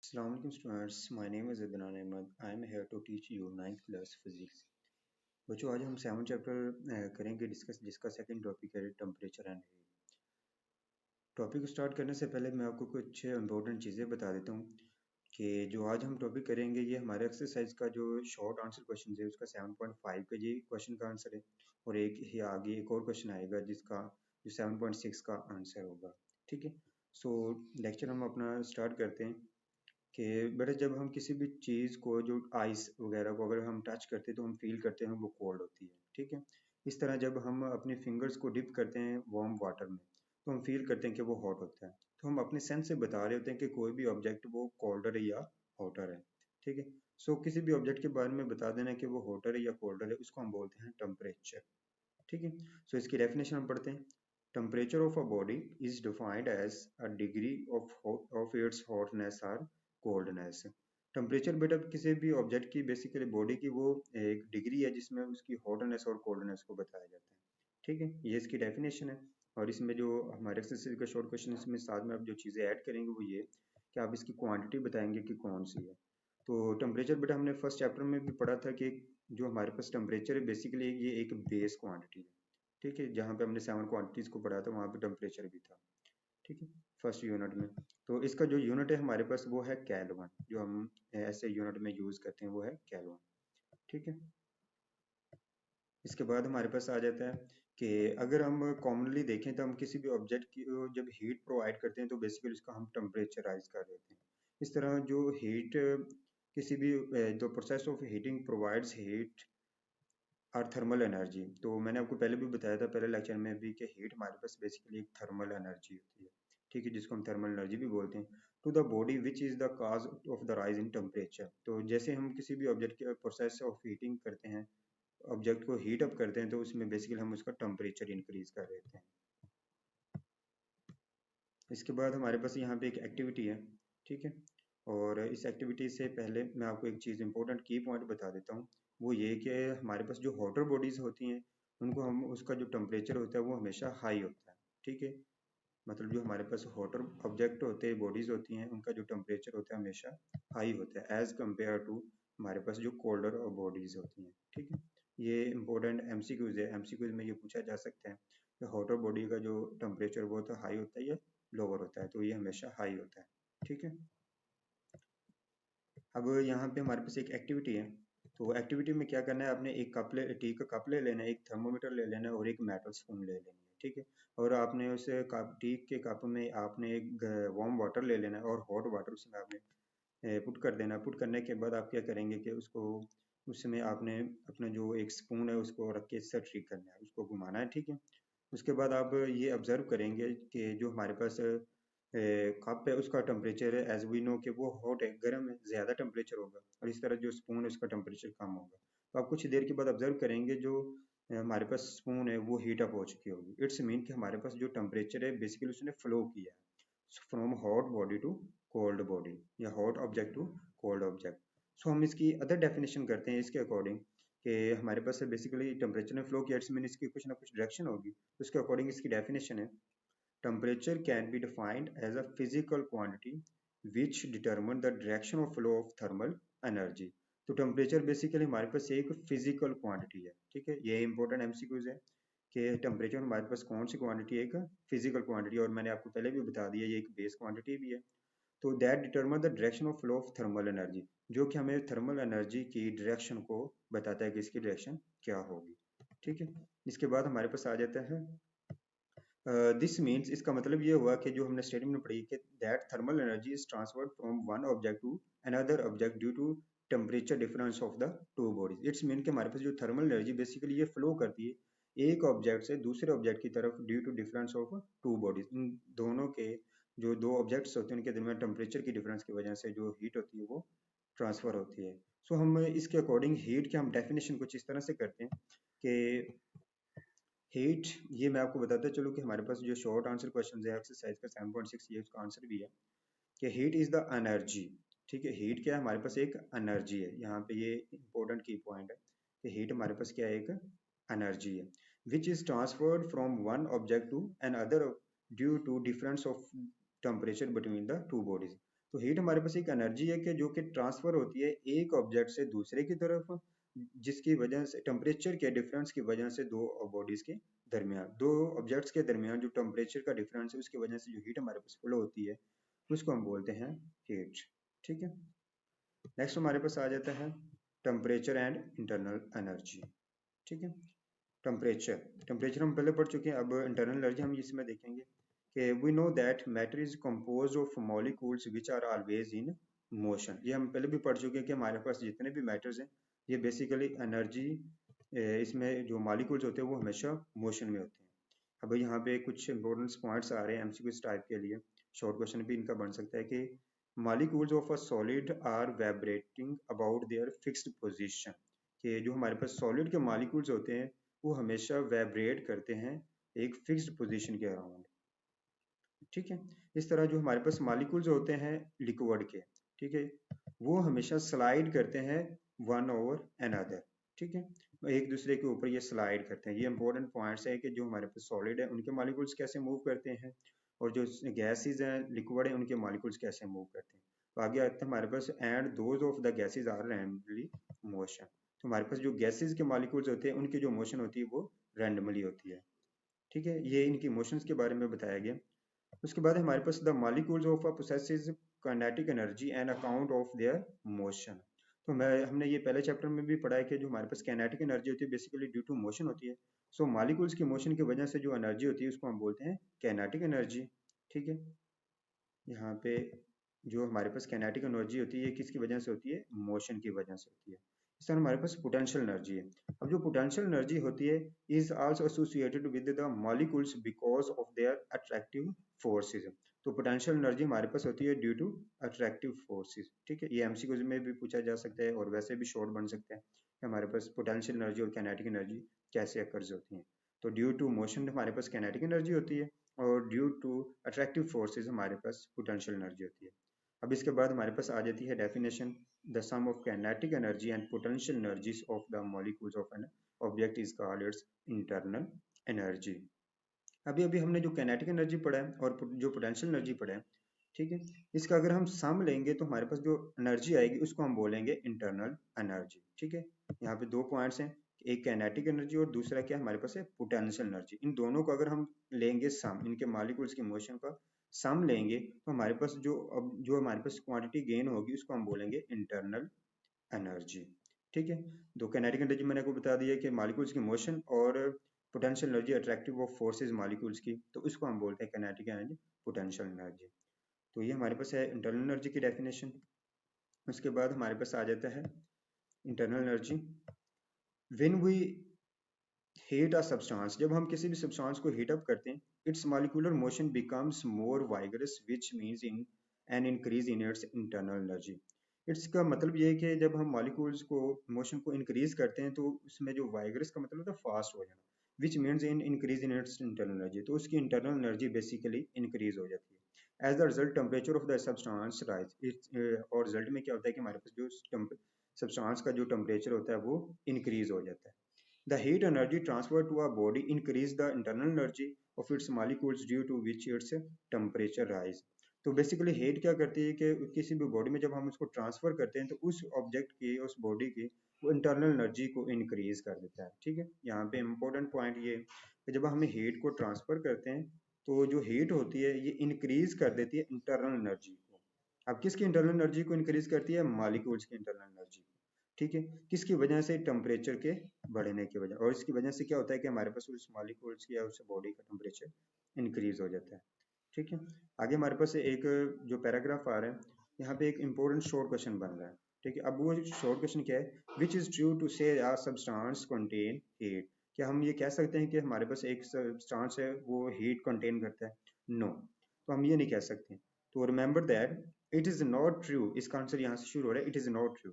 Assalamu alaikum students, my name is Adnan Ahmed. I am here to teach you ninth class physics. बच्चों आज हम 7 chapter करेंगे discuss जिसका second topic है temperature and heat. Topic को start करने से पहले मैं आपको कुछ इंपॉर्टेंट चीज़ें बता देता हूँ कि जो आज हम टॉपिक करेंगे ये हमारे एक्सरसाइज का जो शॉर्ट आंसर क्वेश्चन है उसका 7.5 का जी क्वेश्चन का आंसर है और एक ही आगे एक और क्वेश्चन आएगा जिसका जो 7.6 का आंसर होगा। ठीक है, सो लेक्चर हम अपना स्टार्ट करते हैं कि बेटा जब हम किसी भी चीज़ को जो आइस वगैरह को अगर हम टच करते हैं तो हम फील करते हैं वो कोल्ड होती है। ठीक है, इस तरह जब हम अपने फिंगर्स को डिप करते हैं वार्म वाटर में तो हम फील करते हैं कि वो हॉट होता है। तो हम अपने सेंस से बता रहे होते हैं कि कोई भी ऑब्जेक्ट वो कोल्डर है या हॉटर है। ठीक है, सो किसी भी ऑब्जेक्ट के बारे में बता देना कि वो हॉटर है या कोल्डर है उसको हम बोलते हैं टेम्परेचर। ठीक है, सो इसकी डेफिनेशन हम पढ़ते हैं। Temperature of a body is defined as a degree of its hotness और कोल्डनेस। टेम्परेचर बेटा किसी भी ऑब्जेक्ट की बेसिकली बॉडी की वो एक डिग्री है जिसमें उसकी हॉटनेस और कोल्डनेस को बताया जाता है। ठीक है, ये इसकी डेफिनेशन है। और इसमें जो हमारे एक्सरसाइज का शॉर्ट क्वेश्चन इसमें साथ में आप जो चीज़ें ऐड करेंगे वो ये कि आप इसकी क्वांटिटी बताएंगे कि कौन सी है। तो टेम्परेचर बेटा हमने फर्स्ट चैप्टर में भी पढ़ा था कि जो हमारे पास टेम्परेचर है बेसिकली ये एक बेस क्वांटिटी है। ठीक है, जहाँ पे हमने 7 क्वांटिटीज को पढ़ा था वहाँ पे टेम्परेचर भी था। ठीक है, फर्स्ट यूनिट में। तो इसका जो यूनिट है हमारे पास वो है केल्विन, जो हम ऐसे यूनिट में यूज करते हैं वो है केल्विन। ठीक है, इसके बाद हमारे पास आ जाता है कि अगर हम कॉमनली देखें तो हम किसी भी ऑब्जेक्ट की जब हीट प्रोवाइड करते हैं तो बेसिकली उसका हम टेम्परेचराइज कर देते हैं। इस तरह जो हीट किसी भी जो process of heating provides heat और थर्मल एनर्जी। तो मैंने आपको पहले भी बताया था पहले लेक्चर में भी कि हीट हमारे पास बेसिकली एक थर्मल एनर्जी होती है। ठीक है, जिसको हम थर्मल एनर्जी भी बोलते हैं। To the body which is the cause of the rise in temperature. तो जैसे हम किसी भी ऑब्जेक्ट के प्रोसेस ऑफ हीटिंग करते हैं, ऑब्जेक्ट को हीट अप करते हैं तो उसमें बेसिकली हम उसका टेम्परेचर इंक्रीज कर देते हैं। इसके बाद हमारे पास यहाँ पे एक एक्टिविटी है। ठीक है, और इस एक्टिविटी से पहले मैं आपको एक चीज़ इंपॉर्टेंट की पॉइंट बता देता हूँ। वो ये कि हमारे पास जो हॉटर बॉडीज़ होती हैं उनको हम उसका जो टेम्परेचर होता है वो हमेशा हाई होता है। ठीक है, मतलब जो हमारे पास हॉटर ऑब्जेक्ट होते हैं बॉडीज़ होती हैं उनका जो टेम्परेचर होता है हमेशा हाई होता है एज़ कम्पेयर टू हमारे पास जो कोल्डर बॉडीज़ होती हैं। ठीक है, ये इंपॉर्टेंट एमसीक्यूज है। एमसीक्यूज में ये पूछा जा सकता है कि हॉटर बॉडी का जो टेम्परेचर वो तो हाई होता है या लोअर होता है। तो ये हमेशा हाई होता है। ठीक है, अब यहाँ पे हमारे पास एक एक्टिविटी है। तो एक्टिविटी में क्या करना है, आपने एक कप ले टी का कप ले लेना है, एक थर्मोमीटर ले लेना है और एक मेटल स्पून ले लेनी है। ठीक है, और आपने उस कप टी के कप में आपने एक वार्म वाटर ले लेना है और हॉट वाटर उसमें आपने पुट कर देना है। पुट करने के बाद आप क्या करेंगे कि उसको उसमें आपने अपना जो एक स्पून है उसको रख के इससे ट्रिक करना है, उसको घुमाना है। ठीक है, उसके बाद आप ये ऑब्जर्व करेंगे कि जो हमारे पास कप है उसका टेम्परेचर है एज वी नो कि वो हॉट है, गर्म है, ज़्यादा टेम्परेचर होगा। और इस तरह जो स्पून है उसका टेम्परेचर कम होगा। तो आप कुछ देर के बाद ऑब्जर्व करेंगे जो हमारे पास स्पून है वो हीट अप हो चुकी होगी। इट्स मीन कि हमारे पास जो टेम्परेचर है बेसिकली उसने फ्लो किया है from hot body to cold body या hot object to cold object. So हम इसकी अदर डेफिनेशन करते हैं इसके अकॉर्डिंग कि हमारे पास बेसिकली टेम्परेचर ने फ्लो किया, इट्स मीन इसकी कुछ ना कुछ डायरेक्शन होगी। तो उसके अकॉर्डिंग इसकी डेफिनेशन है temperature can be defined as a physical quantity which determine the direction of flow of thermal energy। तो टेम्परेचर बेसिकली हमारे पास एक फिजिकल क्वांटिटी है। ठीक है, ये इंपॉर्टेंट एमसीक्यूज है कि टेम्परेचर हमारे पास कौन सी क्वांटिटी है, एक फिजिकल क्वांटिटी। और मैंने आपको पहले भी बता दिया ये एक बेस क्वांटिटी भी है। तो that determine the direction of flow of thermal energy, जो कि हमें थर्मल एनर्जी की डायरेक्शन को बताता है कि इसकी डायरेक्शन क्या होगी। ठीक है, इसके बाद हमारे पास आ जाता है दिस मीन्स, इसका मतलब ये हुआ कि जो हमने स्टेटमेंट में पढ़ी कि that thermal energy is transferred from one object to another object due to temperature difference of the two bodies. It's mean कि हमारे पास जो थर्मल एनर्जी बेसिकली ये फ्लो करती है एक ऑब्जेक्ट से दूसरे ऑब्जेक्ट की तरफ due to difference of two bodies. इन दोनों के जो दो ऑब्जेक्ट्स होते हैं उनके दरमियान टेम्परेचर की डिफरेंस की वजह से जो हीट होती है वो ट्रांसफर होती है। सो हम इसके अकॉर्डिंग हीट के हम डेफिनेशन कुछ इस तरह से करते हैं कि हीट, ये मैं आपको बताता चलूँ कि हमारे पास जो शॉर्ट आंसर क्वेश्चन है एक्सरसाइज का 7.6 ये उसका आंसर भी है कि हीट इज द एनर्जी। ठीक है, हीट क्या है, हमारे पास एक एनर्जी है। यहाँ पे ये इंपॉर्टेंट की पॉइंट है कि हीट हमारे पास क्या है, एक एनर्जी है which is transferred from one object to another due to difference of temperature between the two bodies. तो हीट हमारे पास एक एनर्जी है कि जो कि ट्रांसफर होती है एक ऑब्जेक्ट से दूसरे की तरफ, जिसकी वजह से टेम्परेचर के डिफरेंस की वजह से दो बॉडीज के दरमियान, दो ऑब्जेक्ट्स के दरमियान जो टेम्परेचर का डिफरेंस है उसकी वजह से जो हीट हमारे पास फ्लो होती है उसको हम बोलते हैं हीट। ठीक है, नेक्स्ट हमारे पास आ जाता है टेम्परेचर एंड इंटरनल एनर्जी। ठीक है, टेम्परेचर, टेम्परेचर हम पहले पढ़ चुके हैं, अब इंटरनल एनर्जी हम इसमें देखेंगे कि we know that matter is composed of molecules which are always in motion. ये हम पहले भी पढ़ चुके हैं कि हमारे पास जितने भी मैटर्स हैं ये बेसिकली एनर्जी, इसमें जो मॉलिक्यूल्स होते हैं वो हमेशा मोशन में होते हैं। अब यहाँ पे कुछ इंपॉर्टेंट पॉइंट्स आ रहे हैं एमसीक्यू टाइप के लिए, शॉर्ट क्वेश्चन भी इनका बन सकता है कि molecules of a solid are vibrating about their fixed position, कि जो हमारे पास सॉलिड के मॉलिक्यूल्स होते हैं वो हमेशा वाइब्रेट करते हैं एक फिक्स्ड पोजीशन के अराउंड। ठीक है, इस तरह जो हमारे पास मॉलिक्यूल्स होते हैं लिक्विड के, ठीक है, वो हमेशा स्लाइड करते हैं वन ओवर अनदर। ठीक है, एक दूसरे के ऊपर ये स्लाइड करते हैं। ये इंपॉर्टेंट पॉइंट्स है कि जो हमारे पास सॉलिड है उनके मॉलिक्यूल्स कैसे मूव करते हैं और जो गैसेज हैं लिक्विड है उनके मॉलिक्यूल्स कैसे मूव करते हैं। तो आगे आते हैं हमारे पास and those of the gases are randomly motion. तो हमारे पास जो गैसेज के मॉलिक्यूल्स होते हैं उनकी जो मोशन होती है वो रैंडमली होती है। ठीक है, ये इनकी मोशंस के बारे में बताया गया। उसके बाद हमारे पास the molecules of a possesses kinetic energy and account of their motion. तो मैं हमने ये पहले चैप्टर में भी पढ़ा है कि जो हमारे पास काइनेटिक एनर्जी होती है बेसिकली ड्यू टू मोशन होती है। सो मॉलिक्यूल्स की मोशन की वजह से जो एनर्जी होती है उसको हम बोलते हैं काइनेटिक एनर्जी। ठीक है, यहाँ पे जो हमारे पास काइनेटिक एनर्जी होती है ये किसकी वजह से होती है, मोशन की वजह से होती है। इस तरह हमारे पास पोटेंशियल एनर्जी है। अब जो पोटेंशियल एनर्जी होती है is also associated with the molecules because of their attractive forces. तो पोटेंशियल एनर्जी हमारे पास होती है ड्यू टू अट्रैक्टिव फोर्सेस। ठीक है, ये एमसीक्यूज में भी पूछा जा सकता है और वैसे भी शॉर्ट बन सकता है कि हमारे पास पोटेंशियल एनर्जी और काइनेटिक एनर्जी कैसे अकर्स होती हैं। तो ड्यू टू मोशन हमारे पास काइनेटिक एनर्जी होती है और ड्यू टू अट्रैक्टिव फोर्सेस हमारे पास पोटेंशियल एनर्जी होती है। अब इसके बाद हमारे पास आ जाती है definition, the sum of kinetic energy and potential energies of the molecules of an object is called its internal energy. अभी अभी हमने जो काइनेटिक एनर्जी पढ़ा है और जो पोटेंशियल एनर्जी पढ़ा है, ठीक है, इसका अगर हम सम लेंगे तो हमारे पास जो एनर्जी आएगी उसको हम बोलेंगे इंटरनल एनर्जी। ठीक है, यहाँ पे दो पॉइंट्स हैं, एक काइनेटिक एनर्जी और दूसरा क्या हमारे पास है पोटेंशियल एनर्जी। इन दोनों को अगर हम लेंगे सम, इनके मॉलिक्यूल्स की मोशन का सम लेंगे तो हमारे पास जो हमारे पास क्वांटिटी गेन होगी उसको हम बोलेंगे इंटरनल एनर्जी। ठीक है, तो काइनेटिक एनर्जी मैंने आपको बता दिया कि मॉलिक्यूल्स की मोशन और potential energy attractive of forces molecules की, तो इसको हम बोलते हैं काइनेटिक एनर्जी, पोटेंशियल एनर्जी। तो ये हमारे पास है इंटरनल एनर्जी की डेफिनेशन। उसके बाद हमारे पास आ जाता है internal energy. When we heat a substance, जब हम किसी भी सब्सटेंस को हीट अप करते हैं, its molecular motion becomes more vigorous which means in an increase in its internal energy. Its का मतलब ये है कि जब हम मॉलिक्यूल्स को मोशन को इंक्रीज करते हैं तो उसमें जो वाइगरस का मतलब होता है फास्ट हो जाना, which means in increase in its internal energy, तो उसकी इंटरनल एनर्जी बेसिकली इंक्रीज हो जाती है। As the result temperature of the substance rise, और रिजल्ट में क्या होता है कि हमारे पास जो सब्सटेंस का जो टेम्परेचर होता है वो इंक्रीज हो जाता है। The heat energy transferred to a body increase the internal energy of its molecules due to which its temperature rise. तो बेसिकली हीट क्या करती है कि किसी भी बॉडी में जब हम उसको ट्रांसफर करते हैं तो उस ऑब्जेक्ट की, उस बॉडी की वो इंटरनल एनर्जी को इंक्रीज कर देता है। ठीक है, यहाँ पे इम्पोर्टेंट पॉइंट ये कि जब हम हीट को ट्रांसफर करते हैं तो जो हीट होती है ये इंक्रीज कर देती है इंटरनल एनर्जी को। अब किसकी इंटरनल एनर्जी को इंक्रीज करती है, मॉलिक्यूल्स की इंटरनल एनर्जी को। ठीक है, किसकी वजह से, टेम्परेचर के बढ़ने की वजह, और इसकी वजह से क्या होता है कि हमारे पास उस मॉलिक्यूल्स की या उस बॉडी का टेम्परेचर इंक्रीज हो जाता है। ठीक है, आगे हमारे पास एक जो पैराग्राफ आ रहा है यहाँ पे एक इंपॉर्टेंट शॉर्ट क्वेश्चन बन रहा है। ठीक है, अब वो शॉर्ट क्वेश्चन क्या है, विच इज ट्रू टू से आ सब्सटेंस कंटेन हीट। क्या हम ये कह सकते हैं कि हमारे पास एक सब्सटेंस है वो हीट कंटेन करता है, नो, तो हम ये नहीं कह सकते। तो remember that it is not true, इसका आंसर यहाँ से शुरू हो रहा है, it is not true.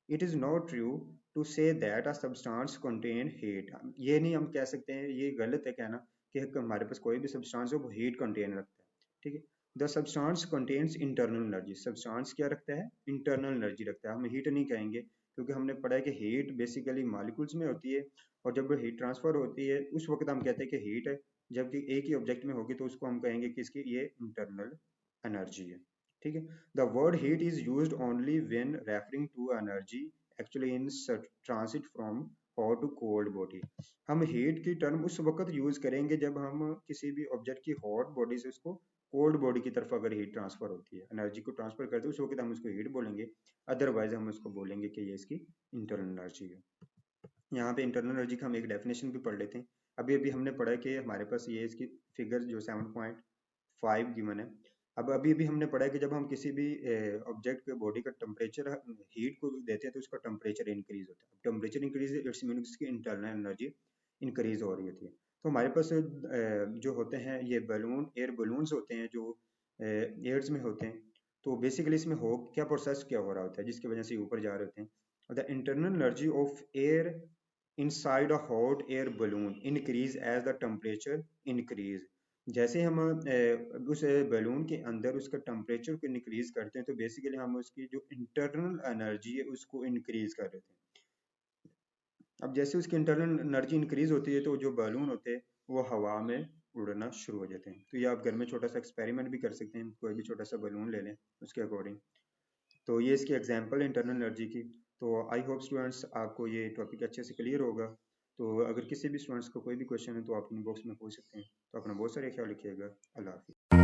It is not true to say that a substance contain heat. ये नहीं हम कह सकते हैं, ये गलत है कहना कि हमारे पास कोई भी सब्सटेंस हो वो हीट कंटेन रखता है। ठीक है, the substance contains internal energy, substance क्या रखता है, इंटरनल एनर्जी रखता है, हम हीट नहीं कहेंगे क्योंकि हमने पढ़ा है कि हीट बेसिकली मॉलिक्यूल्स में होती है और जब हीट ट्रांसफर होती है उस वक्त हम कहते हैं कि हीट है, जबकि एक ही ऑब्जेक्ट में होगी तो उसको हम कहेंगे कि इसकी ये इंटरनल एनर्जी है। ठीक है। The word heat is used only when referring to energy actually in transit from hot to cold body. हम हीट की टर्म उस वक्त यूज करेंगे जब हम किसी भी ऑब्जेक्ट की हॉट बॉडी से उसको कोल्ड बॉडी की तरफ अगर हीट ट्रांसफर होती है, एनर्जी को ट्रांसफर करते हैं, उस वक्त हम उसको हीट बोलेंगे। अदरवाइज हम उसको बोलेंगे कि ये इसकी इंटरनल एनर्जी है। यहाँ पे इंटरनल एनर्जी का हम एक डेफिनेशन भी पढ़ लेते हैं। अभी अभी हमने पढ़ा कि हमारे पास ये इसकी फिगर जो 7.5 गिवन है। अब अभी अभी हमने पढ़ा कि जब हम किसी भी ऑब्जेक्ट के बॉडी का टेम्परेचर हीट को देते हैं तो उसका टेम्परेचर इंक्रीज होता है। टेम्परेचर इंक्रीज इट्स मीन उसकी इंटरनल एनर्जी इंक्रीज हो रही होती है। तो हमारे पास जो होते हैं ये बलून, एयर बलून्स होते हैं जो एयर्स में होते हैं। तो बेसिकली इसमें हो क्या प्रोसेस क्या हो रहा होता है जिसकी वजह से ऊपर जा रहे होते हैं। The internal energy of air inside a hot air balloon increase as the temperature increase। जैसे हम उस बैलून के अंदर उसका टेम्परेचर को इंक्रीज करते हैं तो बेसिकली हम उसकी जो इंटरनल एनर्जी है उसको इंक्रीज कर देते हैं। अब जैसे उसकी इंटरनल एनर्जी इंक्रीज होती है तो जो बैलून होते हैं वो हवा में उड़ना शुरू हो जाते हैं। तो ये आप घर में छोटा सा एक्सपेरिमेंट भी कर सकते हैं, कोई भी छोटा सा बैलून ले लें उसके अकॉर्डिंग। तो ये इसकी एग्जांपल है इंटरनल एनर्जी की। तो आई होप स्टूडेंट्स आपको ये टॉपिक अच्छे से क्लियर होगा। तो अगर किसी भी स्टूडेंट्स को कोई भी क्वेश्चन है तो आप इनबॉक्स में पूछ सकते हैं। तो अपना बहुत सारे ख्याल रखिएगा। अल्लाह हाफिज़।